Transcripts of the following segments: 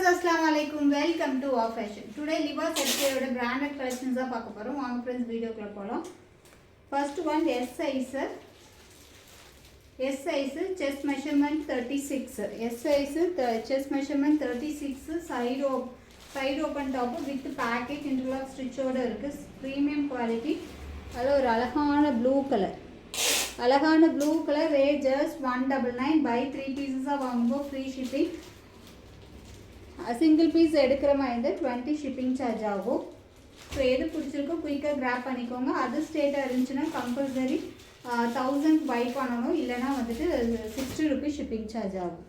viewers, assalamu alaikum. Welcome to Wow Fashion. Today Libas Ethiopia branded collections are பார்க்க போறோம். வாங்க friends video குள்ள போலாம். First one S size. S size chest measurement 36. S size chest measurement 36 side open top with packet interlock stitch ஓட இருக்கு. Premium quality. அதுல ஒரு அழகான blue color. அழகான blue color rate just 199 buy 3 pieces வாங்கும்போது free shipping. Single piece எடுக்கிற மாதிரி இருந்தால் 20 ஷிப்பிங் சார்ஜ் ஆகும். ஸோ எது பிடிச்சிருக்கோ குயிக்காக கிராப் பண்ணிக்கோங்க. அதர் ஸ்டேட்டாக இருந்துச்சுன்னா கம்பல்சரி 1000 பை பண்ணணும், இல்லைனா வந்துட்டு 60 ருபீஸ் ஷிப்பிங் சார்ஜ் ஆகும்.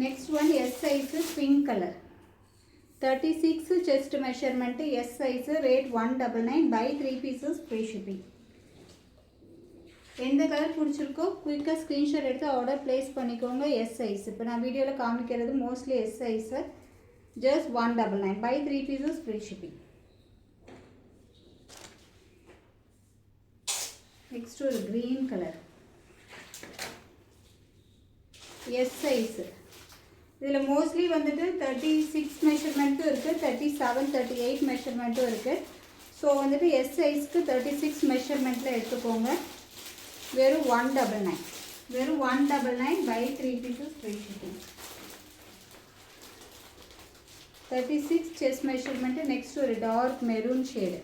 Next one S size pink colour 36 chest measurement S size rate 199 by 3 pieces free shipping. எந்த கலர் பிடிச்சிருக்கோ குயிக்காக ஸ்க்ரீன்ஷாட் எடுத்து ஆர்டர் ப்ளேஸ் பண்ணிக்கோங்க. எஸ் சைஸ் இப்போ நான் வீடியோவில் காமிக்கிறது mostly S size. Just 199 by 3 pieces free shipping. Next ஒரு க்ரீன் கலர் எஸ் சைஸு. இதில் மோஸ்ட்லி வந்துட்டு 36 மெஷர்மெண்ட்டும் இருக்குது, 37 38 மெஷர்மெண்ட்டும் இருக்குது. ஸோ வந்துட்டு எஸ் சைஸ்க்கு 36 மெஷர்மெண்ட்டில் எடுத்துக்கோங்க. வெறும் 199 வெறும் 199 by 3 pieces free shipping. 36 chest measurement. Next ஒரு dark maroon shade.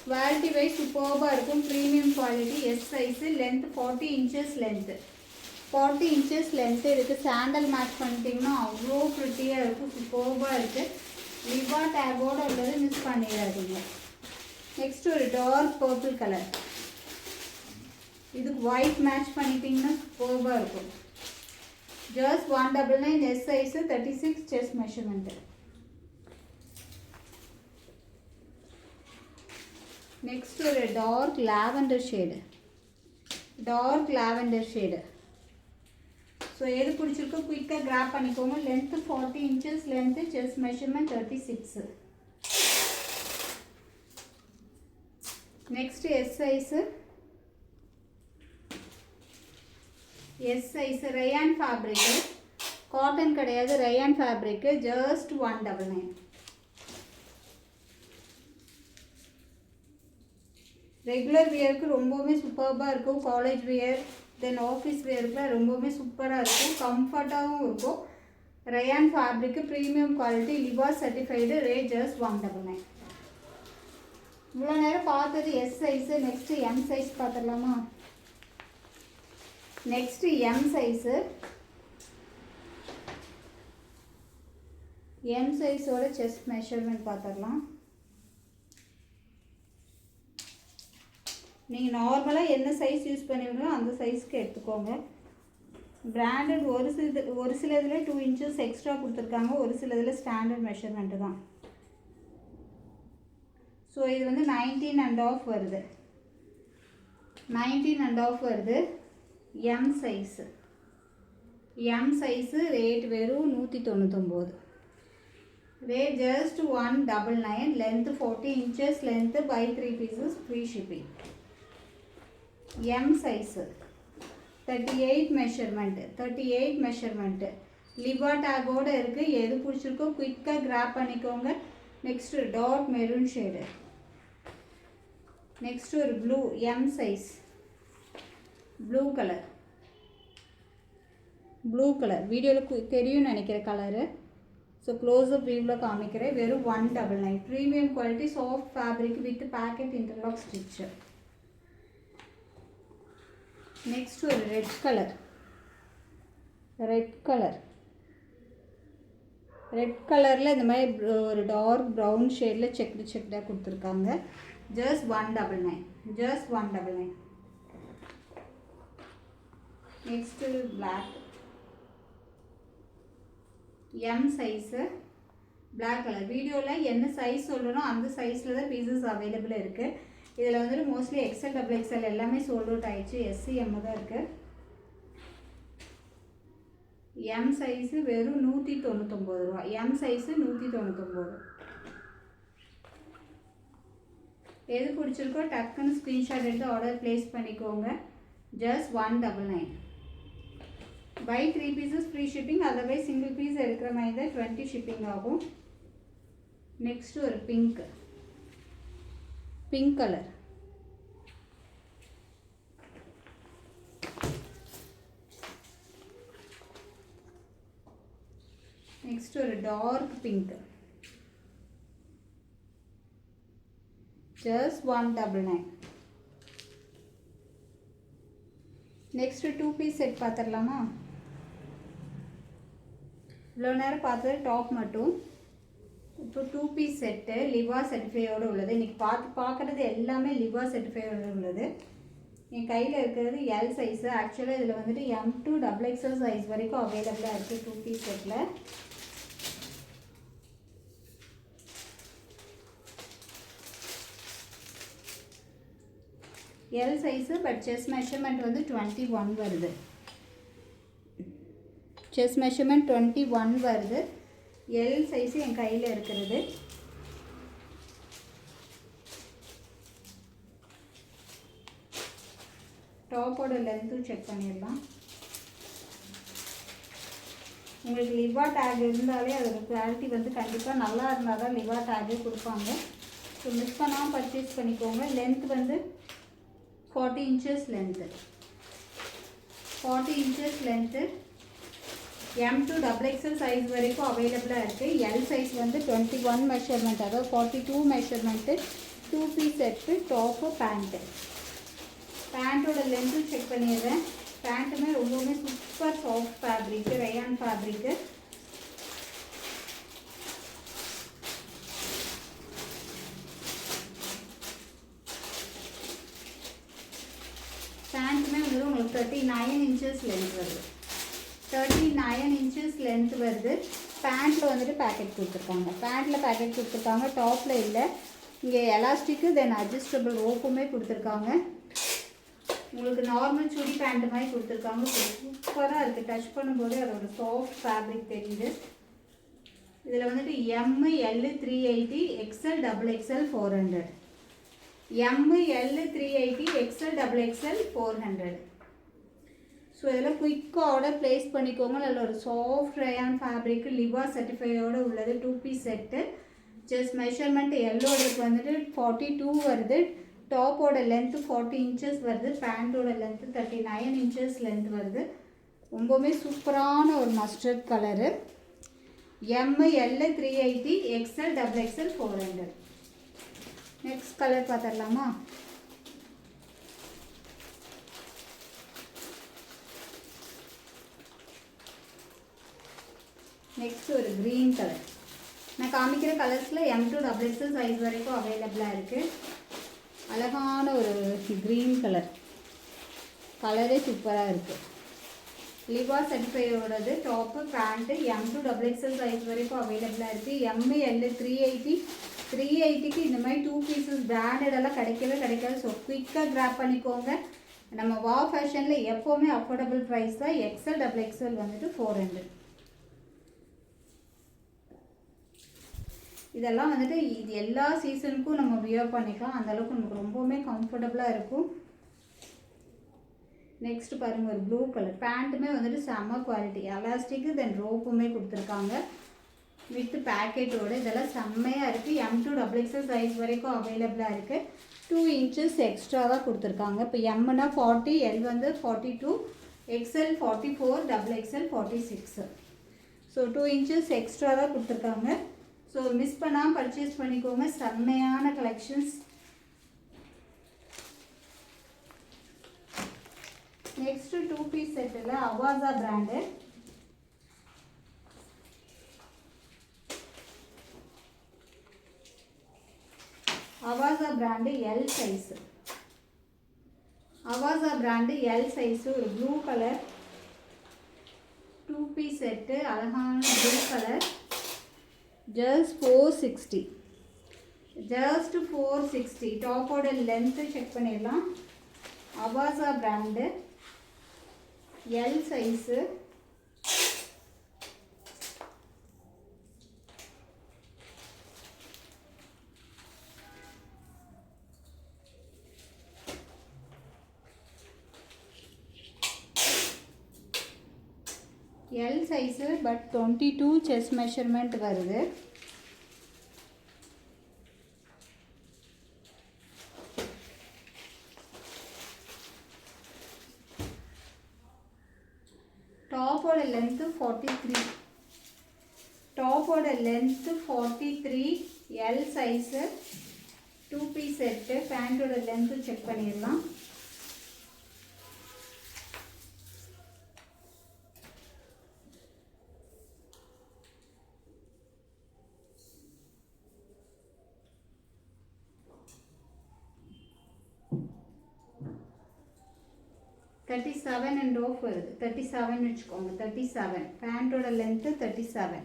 Quality wise சூப்பர்பாக இருக்கும், premium quality. S size length 40 inches length. 40 inches length இருக்குது. சாண்டல் மேட்ச் பண்ணிட்டிங்கன்னா அவ்வளோ ப்ரிட்டியாக இருக்கும், சூப்பர்பாக இருக்குது. லிவா டேகோடு உள்ளது மிஸ் பண்ணிடாதீங்க. நெக்ஸ்ட் ஒரு டார்க் பர்பிள் கலர். இதுக்கு ஒயிட் மேட்ச் பண்ணிட்டீங்கன்னா சூப்பர்பாக இருக்கும். Just 199 S size 36 chest measurement. Next ஒரு dark lavender shade. Dark lavender shade. So எது பிடிச்சிருக்கோ குயிக்காக கிராப் பண்ணிக்கோங்க. Length 40 inches length, chest measurement 36. Next S size. S size rayon ஃபேப்ரிக்கு, காட்டன் கிடையாது, ரயான் ஃபேப்ரிக்கு. ஜஸ்ட் 199. ரெகுலர் வியருக்கு ரொம்பவுமே சூப்பர்பாக இருக்கும். காலேஜ் வியர் தென் ஆஃபீஸ் வியருக்குலாம் ரொம்பவுமே சூப்பராக இருக்கும், கம்ஃபர்ட்டாகவும் இருக்கும். Rayon fabric premium quality, Liva certified. Rate just 199. இவ்வளோ நேரம் பார்த்தது S size. Next M size பார்த்துடலாமா? Next M size. எம் சைஸோட செஸ்ட் மெஷர்மெண்ட் பார்த்துடலாம். நீங்கள் நார்மலாக என்ன சைஸ் யூஸ் பண்ணுவீங்களோ அந்த சைஸ்க்கு எடுத்துக்கோங்க. பிராண்டட் ஒரு சில இதில் 2 இன்ச்சஸ் எக்ஸ்ட்ரா கொடுத்துருக்காங்க, ஒரு சில இதில் ஸ்டாண்டர்ட் மெஷர்மெண்ட்டு தான். ஸோ இது வந்து 19.5 வருது. 19.5 வருது. M size. M size rate வெறும் 199. Rate just 199. Length 40 inches length by 3 pieces free shipping. M size 38 measurement. 38 measurement. Liva டேகோடு இருக்குது. எது பிடிச்சிருக்கோ குயிக்காக கிராப் பண்ணிக்கோங்க. நெக்ஸ்ட் ஒரு டார்க் மெரூன் ஷேடு. நெக்ஸ்ட் ஒரு blue M size. Blue colour. Blue colour வீடியோவில் தெரியும்னு நினைக்கிற கலரு. ஸோ க்ளோஸ்அப் வியூவில் காமிக்கிறேன். வெறும் 199. Premium quality, soft fabric with pocket interlock stitch. Next ஒரு red colour. Red colour. Red கலரில் இந்த மாதிரி ஒரு டார்க் ப்ரௌன் ஷேடில் செக்டாக கொடுத்துருக்காங்க. Just 199. Just 199. Next black. M size black colour. வீடியோவில் என்ன சைஸ் சொல்கிறனோ அந்த சைஸில் தான் பீசஸ் அவைலபிள் இருக்குது. இதில் வந்துட்டு மோஸ்ட்லி எக்ஸ்எல் டபுள் எக்ஸ்எல் எல்லாமே சோல்ட் அவுட் ஆகிடுச்சு. எஸ்சி எம் தான் இருக்குது. எம் சைஸு வெறும் 199 ரூபா. M size 199. எது பிடிச்சிருக்கோ டக்குன்னு ஸ்க்ரீன்ஷாட் எடுத்து ஆர்டர் ப்ளேஸ் பண்ணிக்கோங்க. Just 199. By 3 pieces free shipping, otherwise single piece எடுக்கிற மாதிரி தான் 20 ஷிப்பிங் ஆகும். நெக்ஸ்ட் ஒரு பிங்க் கலர். நெக்ஸ்ட் ஒரு dark pink, just 199. Next 2 piece set பார்த்துடலாமா? இவ்வளோ நேரம் பார்த்தது டாப் மட்டும். இப்போ 2 பீஸ் செட்டு லிவா சர்டிஃபையோடு உள்ளது. இன்றைக்கி பார்க்குறது எல்லாமே லிவா சர்டிஃபையோடு உள்ளது. என் கையில் இருக்கிறது எல் சைஸு. ஆக்சுவலாக இதில் வந்துட்டு M2 XXL சைஸ் வரைக்கும் அவைலபிளாக இருக்குது 2 பீஸ் செட்டில். L size, but chest measurement வந்து 21 வருது. செஸ்ட் மெஷர்மெண்ட் 21 வருது. எல் சைஸு என் கையில் இருக்கிறது. டாப்போட லென்த்தும் செக் பண்ணிடலாம். உங்களுக்கு லிவா டேக் இருந்தாலே அதோட குவாலிட்டி வந்து கண்டிப்பாக நல்லா இருந்தால் தான் லிவா டேக்கே கொடுப்பாங்க. ஸோ மிஸ் பண்ணாமல் பர்ச்சேஸ் பண்ணிக்கோங்க. லென்த் வந்து 40 inches length, 40 inches length. M2 XXL size வரைக்கும் அவைலபிளாக இருக்குது. எல் சைஸ் வந்து 21 மெஷர்மெண்ட், அதாவது 42 measurement. 2 piece set, top, pant. பேண்ட்டோட லென்த்து செக் பண்ணிடுறேன். பேண்ட்டுமே ரொம்பவுமே super soft fabric, rayon fabric. பேண்ட்டுமே வந்து உங்களுக்கு 39 inches லென்த் வருது. 39 inches லென்த் வருது. பேண்ட்டில் வந்துட்டு பேக்கெட் கொடுத்துருக்காங்க. பேண்ட்டில் பேக்கெட் கொடுத்துருக்காங்க, டாப்பில் இல்லை. இங்கே எலாஸ்டிக்கு தென் அட்ஜஸ்டபிள் ரோப்புமே கொடுத்துருக்காங்க. உங்களுக்கு நார்மல் சுடி பேண்ட்டு மாதிரி கொடுத்துருக்காங்க. சூப்பராக இருக்குது. டச் பண்ணும்போது அதோட சாஃப்ட் ஃபேப்ரிக் தெரியுது. இதில் வந்துட்டு M, L 380, XL XXL 400. M, L 380, XL XXL 400. So இதெல்லாம் குயிக்காக ஆர்டர் ப்ளேஸ் பண்ணிக்கோங்க. அதில் ஒரு சாஃப்ட் ரயான் ஃபேப்ரிக்கு லிவா சர்டிஃபையோடு உள்ளது 2 பீஸ் செட்டு. ஜஸ்ட் மெஷர்மெண்ட் எல்லோடதுக்கு வந்துட்டு 42 வருது. டாப்போட லென்த்து 40 inches வருது. பேண்ட்டோட லென்த்து 39 inches லென்த் வருது. ரொம்பவுமே சூப்பரான ஒரு mustard colour. M, L 380, XL XXL 400. Next colour பார்த்துடலாமா? நெக்ஸ்ட் ஒரு க்ரீன் கலர். நான் காமிக்கிற கலர்ஸில் M2 XXL சைஸ் வரைக்கும் அவைலபிளாக இருக்குது. அழகான ஒரு க்ரீன் கலர். கலரே சூப்பராக இருக்குது. லிவா சர்டிஃபையோடது top, pant. M2 XXL size வரைக்கும் அவைலபிளாக இருக்குது. M, L 380. 380க்கு இந்த மாதிரி 2 பீசஸ் பிராண்டடெல்லாம் கிடைக்காது. ஸோ குயிக்காக கிராப் பண்ணிக்கோங்க. நம்ம வா ஃபேஷனில் எப்போவுமே அஃபோர்டபுள் ப்ரைஸ் தான். XL XXL வந்துட்டு 400. இதெல்லாம் வந்துட்டு இது எல்லா சீசனுக்கும் நம்ம வியர் பண்ணிக்கலாம். அந்தளவுக்கு நமக்கு ரொம்பவுமே கம்ஃபர்டபுளாக இருக்கும். நெக்ஸ்ட் பாருங்கள், ஒரு ப்ளூ கலர். பேண்ட்டுமே வந்துட்டு செம்ம குவாலிட்டி, எலாஸ்டிக்கு தென் ரோப்புமே கொடுத்துருக்காங்க வித் பேக்கெட்டோடு. இதெல்லாம் செம்மையாக இருக்குது. M2 XXL சைஸ் வரைக்கும் அவைலபிளாக இருக்குது. 2 inches எக்ஸ்ட்ரா தான் கொடுத்துருக்காங்க. இப்போ எம்னா 40, எல் வந்து 42, XL 44, XXL 46. So 2 inches extra தான் கொடுத்துருக்காங்க. ஸோ மிஸ் பண்ணாமல் பர்ச்சேஸ் பண்ணிக்கோங்க. செம்மையான கலெக்ஷன்ஸ். நெக்ஸ்ட்டு 2 பீஸ் செட்டில் Avaasa brand. Avaasa brand L size. Avaasa brand L size. ஒரு ப்ளூ கலர் 2 பீஸ் செட்டு. அழகான ப்ளூ கலர். ஜஸ்ட் 460. ஜஸ்ட் 460. டாப்போட லென்த்து செக் பண்ணிடலாம். Avaasa brand L size. L size but 22 chest measurement வருது. டாப்போட லென்த்து 43. டாப்போட length 43. L size 2 piece set. பேண்ட்டோட length check பண்ணிடலாம். $37 and off வருது. 37 வச்சுக்கோங்க. 37. பேண்ட்டோட length 37.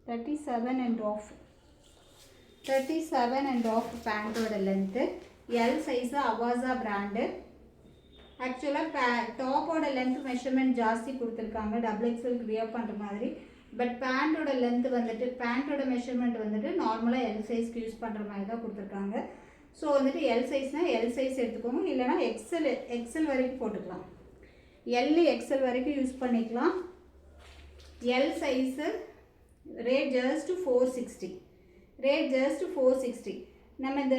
37 and off. 37 and off பேண்ட்டோட length. L size Avaasa brand. ஆக்சுவலாக டாப்போட லென்த் மெஷர்மெண்ட் ஜாஸ்தி கொடுத்துருக்காங்க, டபுள் எக்ஸ்எல்க்கு வியர் பண்ணுற மாதிரி. பட் பேண்ட்டோட லென்த்து வந்துட்டு பேண்ட்டோட மெஷர்மெண்ட் வந்துட்டு நார்மலாக எல் சைஸ்க்கு யூஸ் பண்ணுற மாதிரி தான் கொடுத்துருக்காங்க. ஸோ வந்துட்டு எல் சைஸ்னால் எல் சைஸ் எடுத்துக்கோங்க, இல்லைனா எக்ஸல் வரைக்கும் போட்டுக்கலாம். எல் எக்ஸல் வரைக்கும் யூஸ் பண்ணிக்கலாம். L size rate just 460. Rate just 460. நம்ம இந்த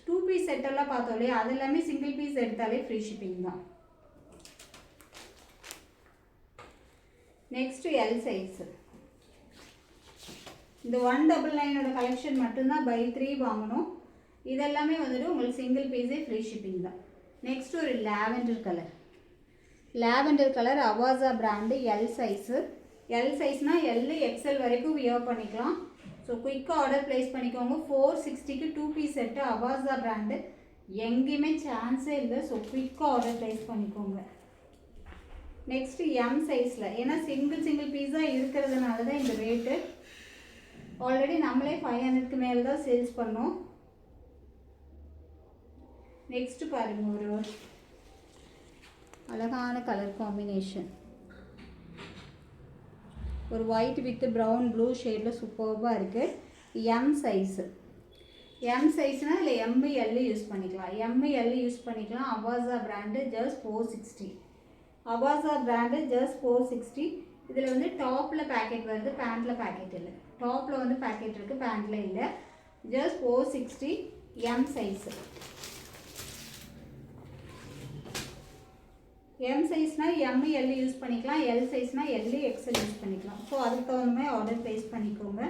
2 பீஸ் செட்டெல்லாம் பார்த்தோம் இல்லையா, அது எல்லாமே சிங்கிள் பீஸ் எடுத்தாலே ஃப்ரீ ஷிப்பிங் தான். நெக்ஸ்ட்டு எல் சைஸு இந்த 199 கலெக்ஷன் மட்டும்தான் பை 3 வாங்கணும். இதெல்லாமே வந்துட்டு உங்களுக்கு சிங்கிள் பீஸே ஃப்ரீ ஷிப்பிங் தான். நெக்ஸ்ட் ஒரு lavender colour. Lavender colour Avaasa brand. L size. L சைஸ்னால் எல் எக்ஸல் வரைக்கும் வியர் பண்ணிக்கலாம். ஸோ குயிக்காக ஆர்டர் ப்ளேஸ் பண்ணிக்கோங்க. 460க்கு 2 பீஸ் செட்டு அவாசா பிராண்டு. எங்கேயுமே சான்ஸே இல்லை. ஸோ குயிக்காக ஆர்டர் ப்ளேஸ் பண்ணிக்கோங்க. நெக்ஸ்ட்டு எம் சைஸில், ஏன்னா சிங்கிள் பீஸாக இருக்கிறதுனால தான் இந்த ரேட்டு. ஆல்ரெடி நம்மளே 500க்கு மேலே தான் சேல்ஸ் பண்ணோம். நெக்ஸ்ட்டு பாருங்கள், ஒரு அழகான கலர் காம்பினேஷன். ஒரு ஒயிட் வித் ப்ரௌன் ப்ளூ ஷேடில் சூப்பர்பாக இருக்குது. M size. எம் சைஸ்னால் இல்லை எம்எல் யூஸ் பண்ணிக்கலாம். எம்எல் யூஸ் பண்ணிக்கலாம். Avaasa brand just 460. Avaasa brand just 460. இதில் வந்து டாப்பில் பேக்கெட் வருது, பேண்ட்டில் பேக்கெட் இல்லை. டாப்பில் வந்து பேக்கெட் இருக்குது, பேண்ட்டில் இல்லை. ஜஸ்ட் 460. M size. எம் சைஸ்னால் எம்எல் யூஸ் பண்ணிக்கலாம். எல் சைஸ்னால் எல் எக்ஸ்எல் யூஸ் பண்ணிக்கலாம். ஸோ அதுக்கு தகுந்த மாதிரி ஆர்டர் ப்ளேஸ் பண்ணிக்கோங்க.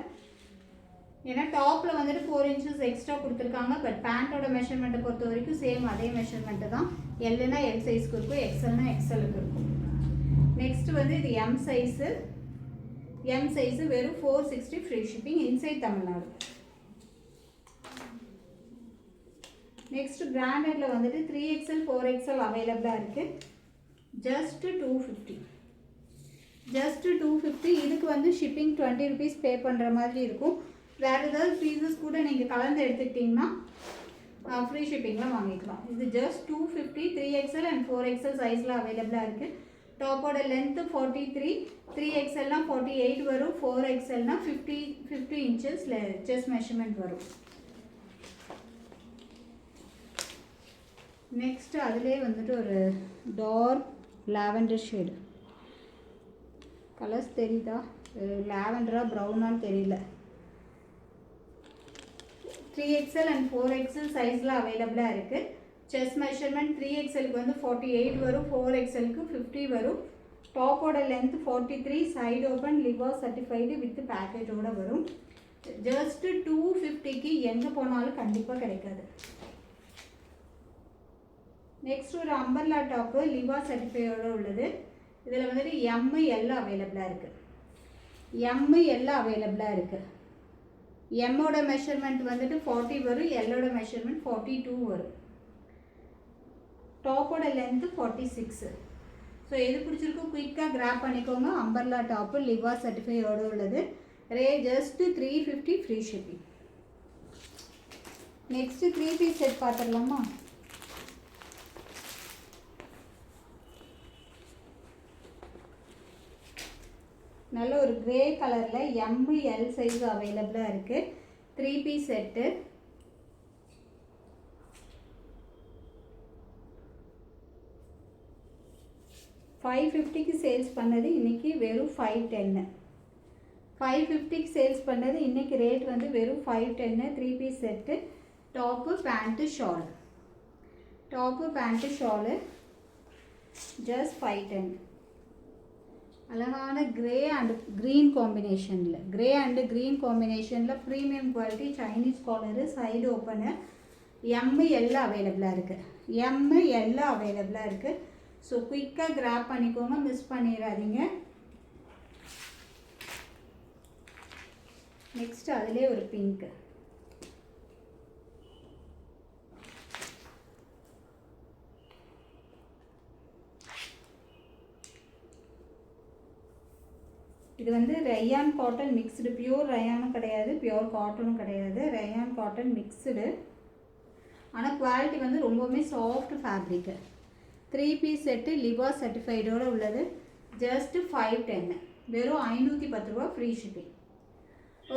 ஏன்னா டாப்பில் வந்துட்டு 4 inches எக்ஸ்ட்ரா கொடுத்துருக்காங்க. பட் பேண்ட்டோட மெஷர்மெண்ட்டை பொறுத்த வரைக்கும் சேம் அதே மெஷர்மெண்ட்டு தான். எல்லுனா எல் சைஸ்க்கு இருக்கும், எக்ஸ்எல்னா எக்ஸ்எலுக்கு இருக்கும். நெக்ஸ்ட் வந்து இது எம் சைஸு. எம் சைஸு வெறும் 460 free shipping inside Tamil Nadu. Next பிராண்டடில் வந்துட்டு 3XL 4XL அவைலபிளாக இருக்குது. ஜஸ்ட் 250. ஜஸ்ட் 250. இதுக்கு வந்து ஷிப்பிங் 20 rupees பே பண்ணுற மாதிரி இருக்கும். வேறு ஏதாவது பீசஸ் கூட நீங்கள் கலந்து எடுத்துக்கிட்டிங்கன்னா ஃப்ரீ ஷிப்பிங்கில் வாங்கிக்கலாம். இது ஜஸ்ட் 250. 3XL and 4XL சைஸில் அவைலபிளாக இருக்குது. டாப்போட லென்த்து 43. 3XLனா 48 வரும். 4XLனா 50 inches செஸ்ட் மெஷர்மெண்ட் வரும். நெக்ஸ்ட்டு அதிலே வந்துட்டு ஒரு டார்க் லாவெண்டர் ஷேடு. கலர்ஸ் தெரியுதா? லாவெண்டரா ப்ரௌனான்னு தெரியல. 3XL and 4XL சைஸில் அவைலபிளாக இருக்குது. செஸ்ட் மெஷர்மெண்ட் 3XLக்கு வந்து 48 வரும், 4XLக்கு 50 வரும். டாப்போட length 43. Side open, Liva certified with பேக்கெட்டோடு வரும். ஜஸ்ட்டு 250க்கு எங்கே போனாலும் கண்டிப்பாக கிடைக்காது. நெக்ஸ்ட் ஒரு அம்பர்லா டாப்பு லிவா சர்டிஃபையோடு உள்ளது. இதில் வந்துட்டு எம்எல் அவைலபிளாக இருக்குது. எம்எல் அவைலபிளாக இருக்குது. எம்மோட மெஷர்மெண்ட் வந்துட்டு 40 வரும், எல்லோட மெஷர்மெண்ட் 42 வரும். டாப்போட லென்த்து 46. ஸோ எது பிடிச்சிருக்கோ குயிக்காக கிராப் பண்ணிக்கோங்க. அம்பர்லா டாப்பு லிவா சர்டிஃபையோடு உள்ளது. Just 350 free shipping. Next 3 piece set பார்த்துடலாமா? நல்ல ஒரு கிரே கலரில் எம்எல் சைஸ் அவைலபிளாக இருக்குது. 3 பீஸ் செட்டு. 550க்கு சேல்ஸ் பண்ணது இன்றைக்கி வெறும் 510. 550க்கு சேல்ஸ் பண்ணது இன்றைக்கி ரேட் வந்து வெறும் 510. 3 piece set, top pant shawl. Top pant shawl just 510. அழகான கிரே அண்ட் க்ரீன் காம்பினேஷனில், கிரே அண்டு க்ரீன் காம்பினேஷனில் premium quality Chinese collar, side open. M எல்லாம் அவைலபிளாக இருக்குது. எம்மு எல்லாம் அவைலபிளாக இருக்குது. ஸோ குயிக்காக கிராப் பண்ணிக்கோங்க, மிஸ் பண்ணிடாதீங்க. நெக்ஸ்ட் அதிலே ஒரு பிங்க்கு. இது வந்து ரயான் காட்டன் மிக்ஸ்டு, பியூர் ரயானும் கிடையாது, பியூர் காட்டனும் கிடையாது, ரயான் காட்டன் மிக்ஸ்டு. ஆனால் குவாலிட்டி வந்து ரொம்பவுமே சாஃப்ட் ஃபேப்ரிக்கு. 3 பீஸ் செட்டு லிவா சர்டிஃபைடோடு உள்ளது. ஜஸ்ட்டு 510, வெறும் 510 ரூபா, ஃப்ரீ ஷிப்பிங்.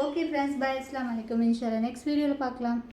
ஓகே ஃப்ரெண்ட்ஸ், பாய், அஸ்ஸலாமு அலைக்கும். இன்ஷால்லா நெக்ஸ்ட் வீடியோவில் பார்க்கலாம்.